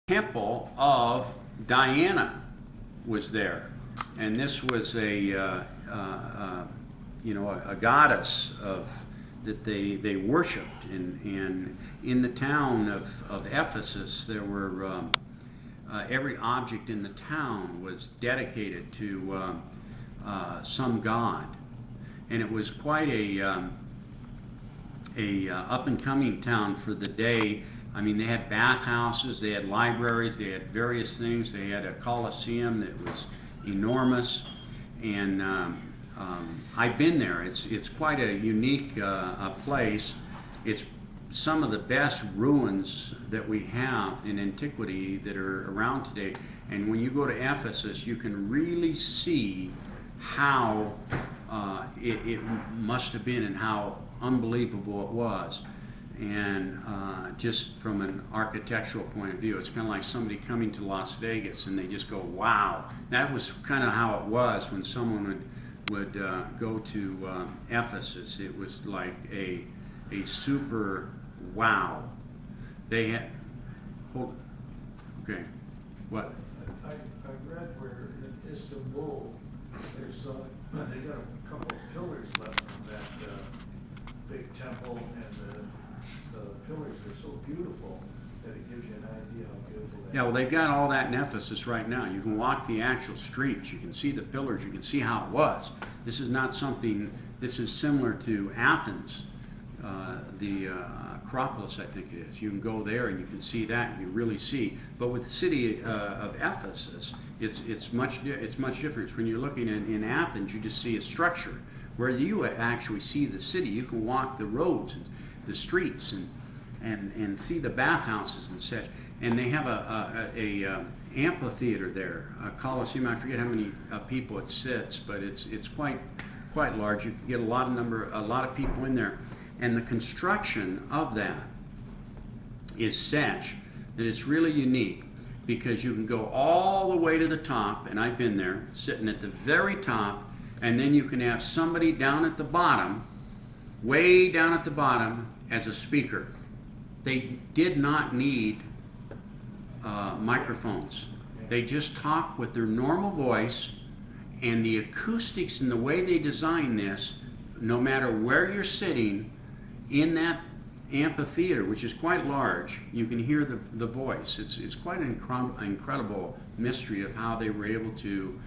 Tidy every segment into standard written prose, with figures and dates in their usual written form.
temple of Diana was there, and this was a goddess that they worshipped. And in the town of Ephesus, there were every object in the town was dedicated to some god, and it was quite a up and coming town for the day. I mean, they had bathhouses, they had libraries, they had various things. They had a coliseum that was enormous, and I've been there. It's quite a unique place. It's some of the best ruins that we have in antiquity that are around today. And when you go to Ephesus, you can really see how it must have been and how unbelievable it was. And just from an architectural point of view, it's kind of like somebody coming to Las Vegas and they just go, wow. That was kind of how it was when someone would go to Ephesus. It was like a super wow. They had, okay, what? I read where in Istanbul, there's they got a couple of pillars left from that big temple, and the pillars are so beautiful that it gives you an idea how beautiful they are. Yeah, well, they've got all that in Ephesus right now. You can walk the actual streets. You can see the pillars. You can see how it was. This is not something, this is similar to Athens, the Acropolis, I think it is. You can go there and you can see that, and you really see. But with the city of Ephesus, it's much different. When you're looking in Athens, you just see a structure. Where you actually see the city, you can walk the roads and the streets and see the bathhouses and such. And they have a amphitheater there, a coliseum. I forget how many people it sits, but it's quite large. You can get a lot of people in there. And the construction of that is such that it's really unique, because you can go all the way to the top, and I've been there, sitting at the very top, and then you can have somebody down at the bottom, way down at the bottom, as a speaker. They did not need microphones. They just talk with their normal voice, and the acoustics and the way they design this, no matter where you're sitting in that amphitheater, which is quite large, you can hear the voice. It's quite an incredible mystery of how they were able to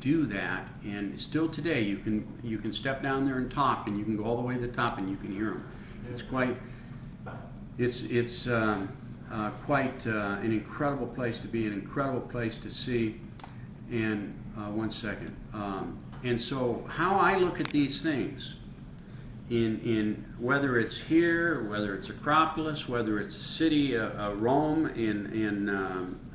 do that. And still today, you can step down there and talk, and you can go all the way to the top, and you can hear them. It's quite an incredible place to be, an incredible place to see. And one second. And so, how I look at these things, in whether it's here, whether it's Acropolis, whether it's the city of Rome, in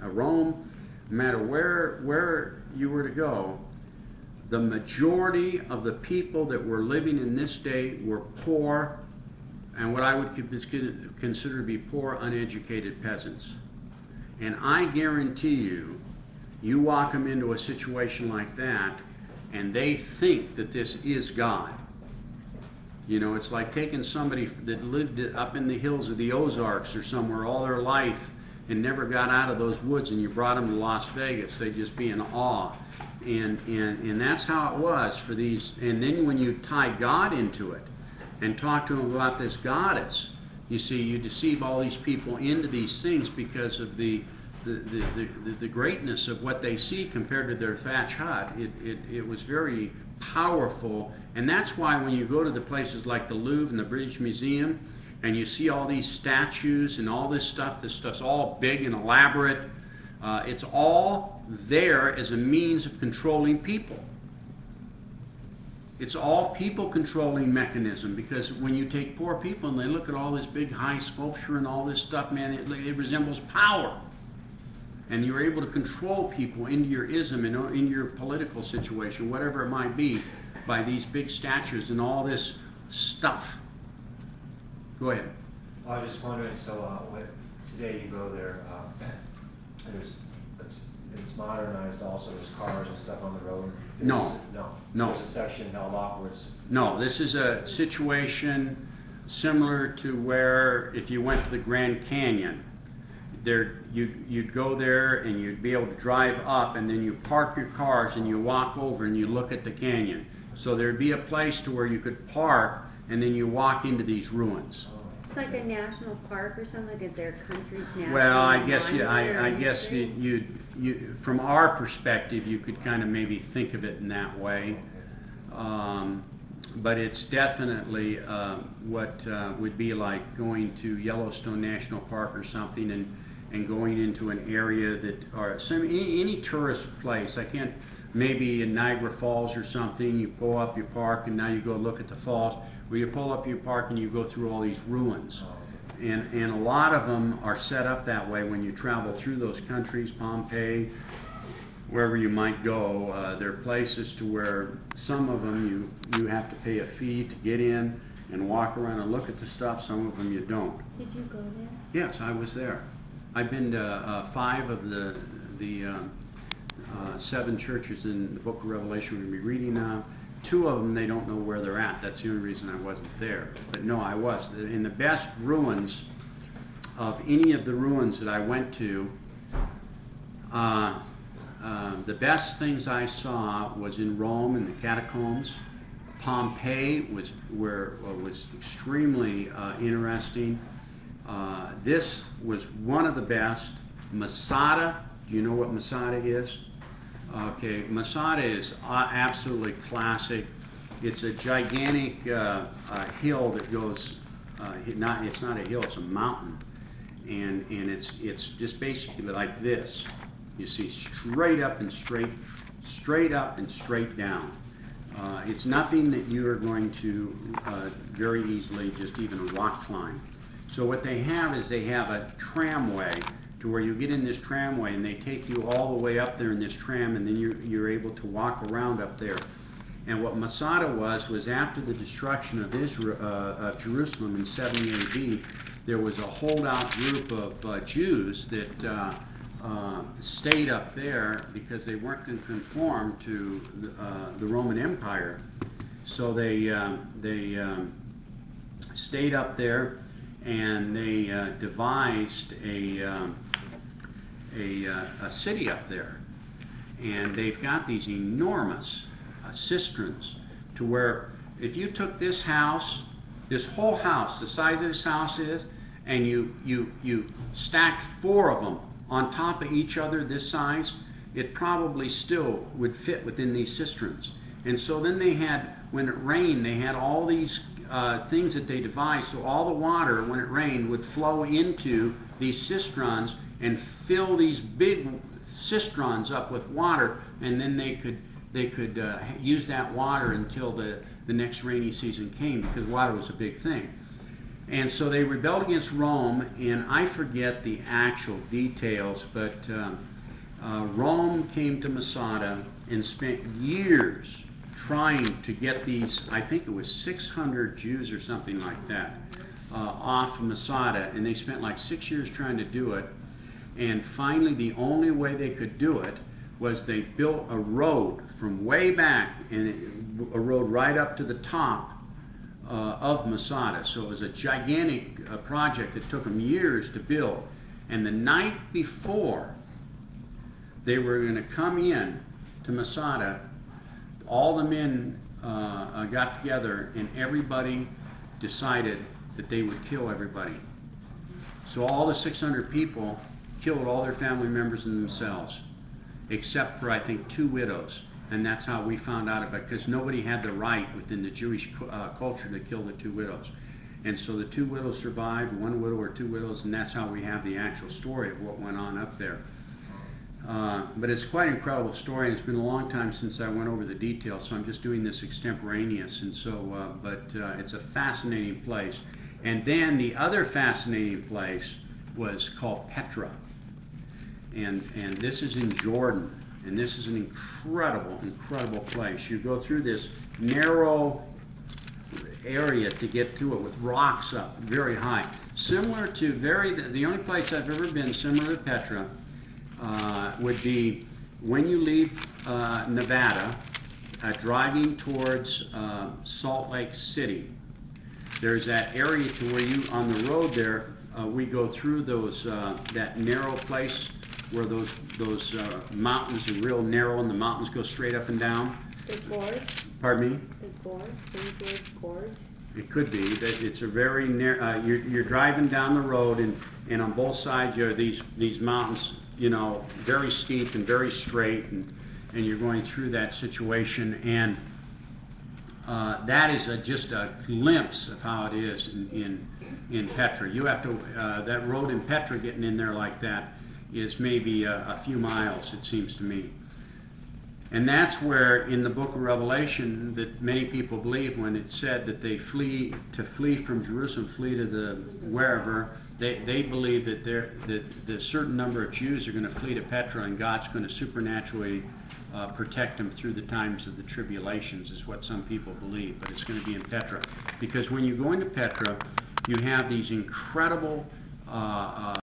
Rome, no matter where you were to go, the majority of the people that were living in this day were poor, and what I would consider to be poor, uneducated peasants. And I guarantee you walk them into a situation like that, and they think that this is God. You know, it's like taking somebody that lived up in the hills of the Ozarks or somewhere all their life and never got out of those woods, and you brought them to Las Vegas. They'd just be in awe. And that's how it was for these. And then when you tie God into it and talk to them about this goddess, you see, you deceive all these people into these things because of the greatness of what they see compared to their thatch hut. It was very powerful. And that's why when you go to the places like the Louvre and the British Museum, and you see all these statues and all this stuff's all big and elaborate, it's all there as a means of controlling people. It's all people-controlling mechanism, because when you take poor people and they look at all this big high sculpture and all this stuff, man, it resembles power. And you're able to control people into your ism and in your political situation, whatever it might be, by these big statues and all this stuff. Go ahead. I was just wondering, so today you go there, it's modernized also, there's cars and stuff on the road? No. There's a section held off where it's... No, this is a situation similar to where if you went to the Grand Canyon, you'd go there and you'd be able to drive up, and then you park your cars and you walk over and you look at the canyon. So there'd be a place to where you could park, and then you walk into these ruins. It's like a national park or something, like their country's national. Well, I guess monument or I guess history? you from our perspective, you could kind of maybe think of it in that way. But it's definitely what would be like going to Yellowstone National Park or something, and going into an area that, or any tourist place. I can't, maybe in Niagara Falls or something, you pull up your park and now you go look at the falls, where you pull up your park and you go through all these ruins. And a lot of them are set up that way when you travel through those countries, Pompeii, wherever you might go. There are places to where some of them you have to pay a fee to get in and walk around and look at the stuff. Some of them you don't. Did you go there? Yes, I was there. I've been to 5 of the 7 churches in the book of Revelation we're going to be reading now. 2 of them, they don't know where they're at. That's the only reason I wasn't there. But no, I was. In the best ruins of any of the ruins that I went to, the best things I saw was in Rome in the catacombs. Pompeii was extremely interesting. This was one of the best. Masada, do you know what Masada is? Okay, Masada is absolutely classic. It's a gigantic hill that goes, it's not a hill, it's a mountain. And it's just basically like this. You see straight up and straight up and straight down. It's nothing that you are going to very easily just even rock climb. So what they have is they have a tramway to where you get in this tramway and they take you all the way up there in this tram, and then you're able to walk around up there. And what Masada was after the destruction of Jerusalem in 70 AD, there was a holdout group of Jews that stayed up there because they weren't going to conform to the Roman Empire. So they stayed up there, and they devised a city up there. And they've got these enormous cisterns to where if you took this house, this whole house, the size of this house is, and you stacked 4 of them on top of each other this size, it probably still would fit within these cisterns. And so then they had, when it rained, they had all these things that they devised, so all the water, when it rained, would flow into these cisterns and fill these big cisterns up with water, and then they could use that water until the next rainy season came, because water was a big thing. And so they rebelled against Rome, and I forget the actual details, but Rome came to Masada and spent years trying to get these, I think it was 600 Jews or something like that, off of Masada, and they spent like 6 years trying to do it. And finally, the only way they could do it was they built a road from way back, and a road right up to the top of Masada. So it was a gigantic project that took them years to build. And the night before they were going to come in to Masada, all the men got together, and everybody decided that they would kill everybody. So all the 600 people killed all their family members and themselves, except for, I think, 2 widows. And that's how we found out about it, because nobody had the right within the Jewish culture to kill the 2 widows. And so the 2 widows survived, 1 widow or 2 widows, and that's how we have the actual story of what went on up there. But it's quite an incredible story, and it's been a long time since I went over the details, so I'm just doing this extemporaneous. And so, it's a fascinating place. And then the other fascinating place was called Petra. And this is in Jordan. And this is an incredible, incredible place. You go through this narrow area to get to it with rocks up very high. Similar to the only place I've ever been similar to Petra would be when you leave Nevada, driving towards Salt Lake City. There's that area to where you, on the road there, we go through those that narrow place where those mountains are real narrow and the mountains go straight up and down. The gorge, Pardon me? the gorge, St. George Gorge. It could be that it's a very narrow. You're driving down the road, and on both sides you have these mountains, you know, very steep and very straight, and you're going through that situation, and that is just a glimpse of how it is in Petra. You have to that road in Petra, getting in there like that is maybe a few miles, it seems to me. And that's where, in the book of Revelation, that many people believe when it's said that they flee from Jerusalem, flee to the wherever, they believe that the certain number of Jews are going to flee to Petra, and God's going to supernaturally protect them through the times of the tribulations, is what some people believe. But it's going to be in Petra, because when you go into Petra, you have these incredible